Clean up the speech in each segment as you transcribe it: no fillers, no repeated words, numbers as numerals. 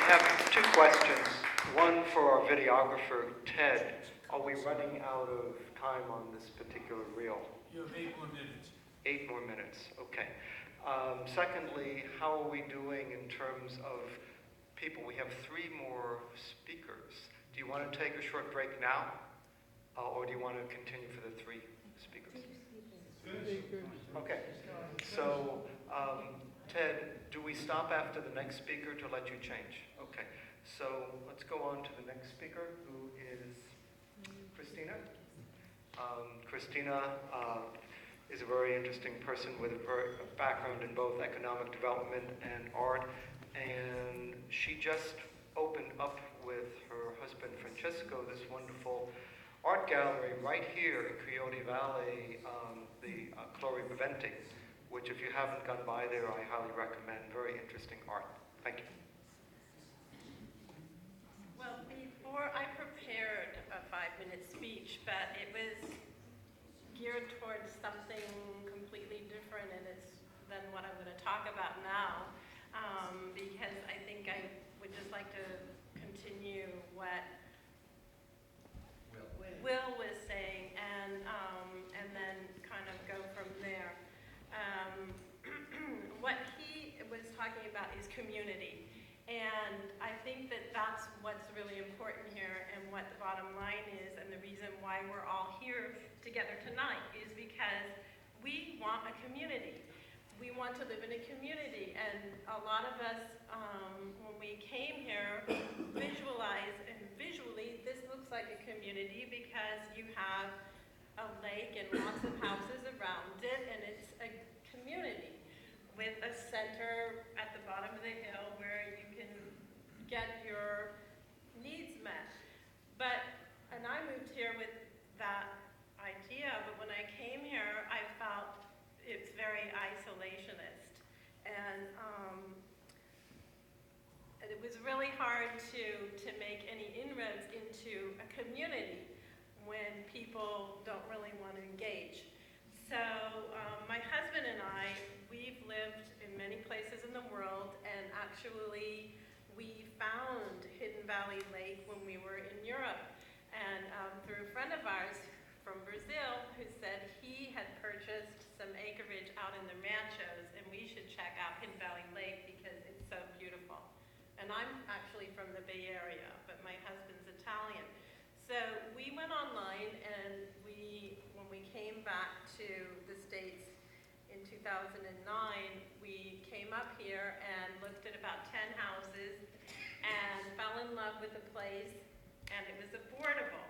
have two questions. One for our videographer, Ted. Are we running out of time on this particular reel? You have 8 more minutes. 8 more minutes, okay. Secondly, how are we doing in terms of people? We have 3 more speakers. Do you want to take a short break now? Or do you want to continue for the 3 speakers? Okay, so Ted, do we stop after the next speaker to let you change? Okay, so let's go on to the next speaker, who is Kristina. Kristina is a very interesting person with a background in both economic development and art, and she just opened up with her husband Francesco this wonderful art gallery right here in Coyote Valley, the Colori Viventi, which if you haven't gone by there, I highly recommend. Very interesting art. Thank you. Well, before I prepared a 5-minute speech, but it was geared towards something completely different than what I'm going to talk about now, because I think I would just like to continue what Will was saying, and then kind of go from there. What he was talking about is community, and I think that that's what's really important here, and what the bottom line is, and the reason why we're all here together tonight is because we want a community. We want to live in a community, and a lot of us, when we came here, visually, this looks like a community because you have a lake and lots of houses around it, and it's a community with a center at the bottom of the hill where you can get your needs met. And I moved here with that idea, but when I came here, I felt it's very isolationist. And it was really hard to make any inroads into a community when people don't really want to engage. So my husband and I, we've lived in many places in the world, and actually we found Hidden Valley Lake when we were in Europe, and through a friend of ours from Brazil who said he had purchased some acreage out in the ranchos, and we should check out Hidden Valley Lake because it's so beautiful. And I'm actually from the Bay Area, but my husband's Italian. So we went online, and when we came back to the States in 2009, we came up here and looked at about 10 houses and fell in love with the place, and it was affordable.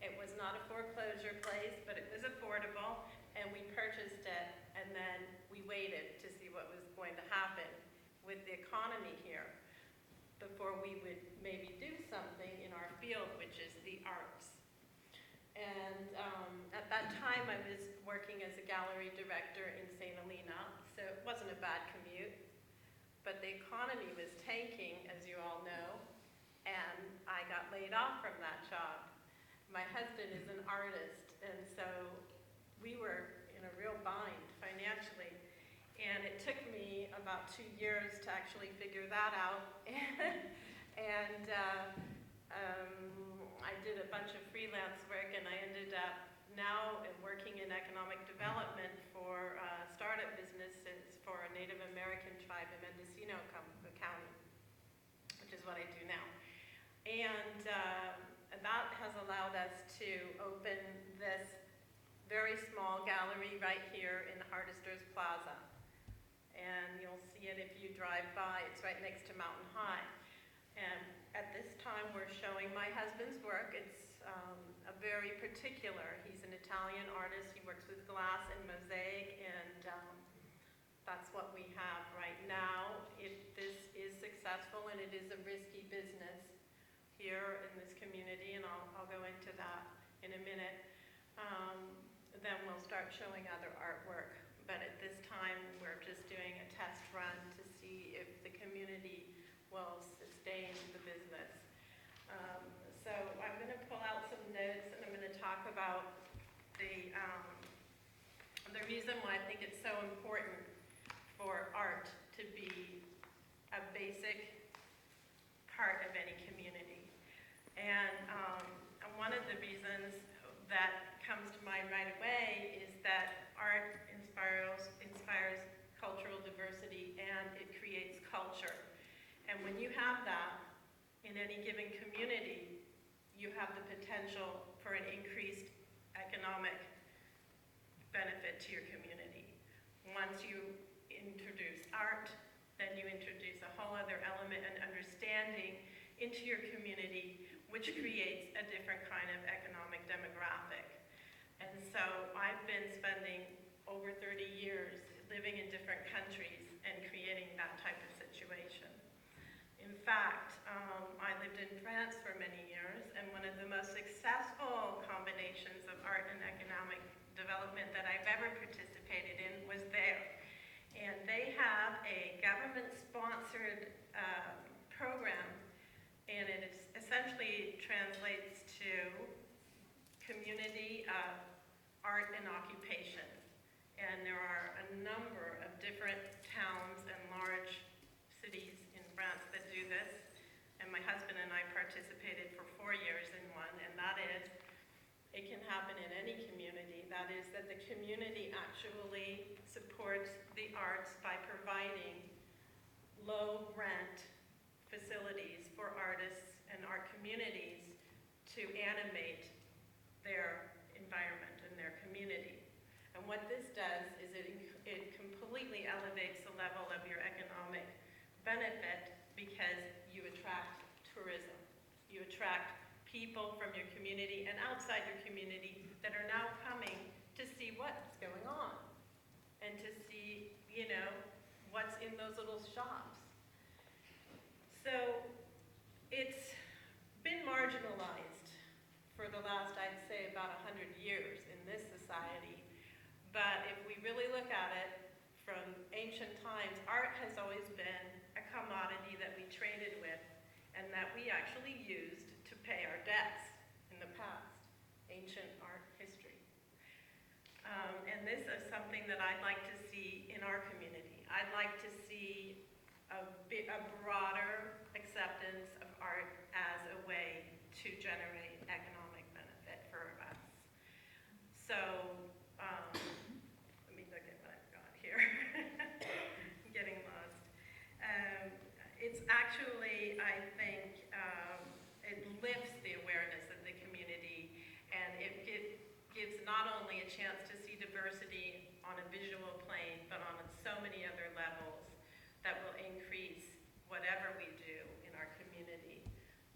It was not a foreclosure place, but it was affordable, and we purchased it, and then we waited to see what was going to happen with the economy here before we would maybe do something in our field, which is the arts. And at that time, I was working as a gallery director in St. Helena, so it wasn't a bad commute. But the economy was tanking, as you all know, and I got laid off from that job. My husband is an artist, and so we were in a real bind financially. And it took me about 2 years to actually figure that out. And I did a bunch of freelance work, and I ended up now working in economic development for startup businesses for a Native American tribe in Mendocino County, which is what I do now. And that has allowed us to open this very small gallery right here in Hardisters Plaza. And you'll see it if you drive by. It's right next to Mountain High. And at this time, we're showing my husband's work. It's a very particular. He's an Italian artist. He works with glass and mosaic, and that's what we have right now. This is successful, and it is a risky business here in this community, and I'll go into that in a minute. Then we'll start showing other artwork. But at this time, we're just doing a test run to see if the community will sustain the business. So I'm going to pull out some notes, and I'm going to talk about the reason why I think it's so important for art to be a basic And one of the reasons that comes to mind right away is that art inspires cultural diversity and it creates culture. And when you have that in any given community, you have the potential for an increased economic benefit to your community. Once you introduce art, then you introduce a whole other element and understanding into your community, which creates a different kind of economic demographic. And so I've been spending over 30 years living in different countries and creating that type of situation. In fact, I lived in France for many years, and one of the most successful combinations of art and economic development that I've ever participated in was there. And they have a government-sponsored program, and it essentially translates to community of art and occupation. And there are a number of different towns and large cities in France that do this. And my husband and I participated for 4 years in one, and that is, it can happen in any community. That is that the community actually supports the arts by providing low rent facilities for artists and art communities to animate their environment and their community. And what this does is it completely elevates the level of your economic benefit because you attract tourism. You attract people from your community and outside your community that are now coming to see what's going on and to see, what's in those little shops. So it's been marginalized for the last, I'd say, about 100 years in this society. But if we really look at it from ancient times, art has always been a commodity that we traded with and that we actually used to pay our debts in the past, ancient art history. And this is something that I'd like to see in our community. I'd like to see a broader acceptance of art as a way to generate economic benefit for us. So, let me look at what I've got here. I'm getting lost. It's actually, I think, it lifts the awareness of the community, and it gives not only a chance to see diversity on a visual plane, but on so many other levels that will increase whatever we do in our community.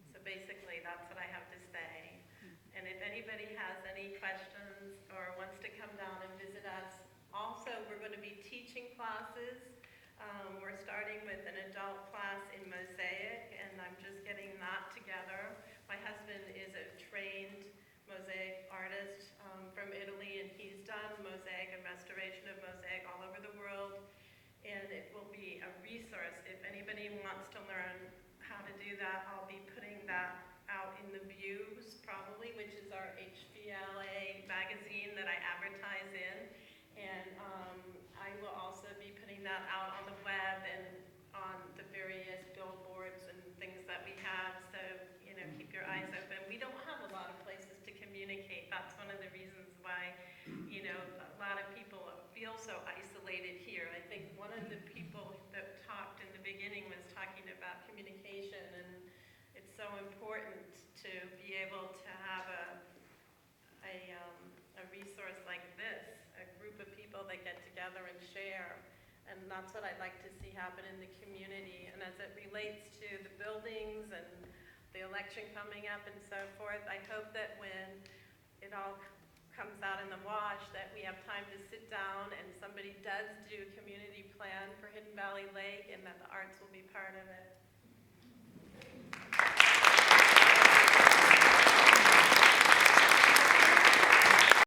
So basically, that's what I have to say. And if anybody has any questions or wants to come down and visit us, also we're going to be teaching classes. We're starting with an adult class in mosaic, and I'm just getting that together. My husband is a trained mosaic artist from Italy, and he's done mosaic and restoration of mosaic all over the world. And it will be a resource. If anybody wants to learn how to do that, I'll be putting that out in the Views, probably, which is our HVLA magazine that I advertise in. And I will also be putting that out on the web and on the various billboards and things that we have. So, keep your eyes open. We don't have a lot of places to communicate. That's one of the reasons why, a lot of people feel so isolated here. I think one of the people that talked in the beginning was talking about communication, and it's so important to be able to have a resource like this, a group of people that get together and share. And that's what I'd like to see happen in the community. And as it relates to the buildings and the election coming up and so forth, I hope that when it all comes out in the wash, that we have time to sit down and somebody does do a community plan for Hidden Valley Lake, and that the arts will be part of it.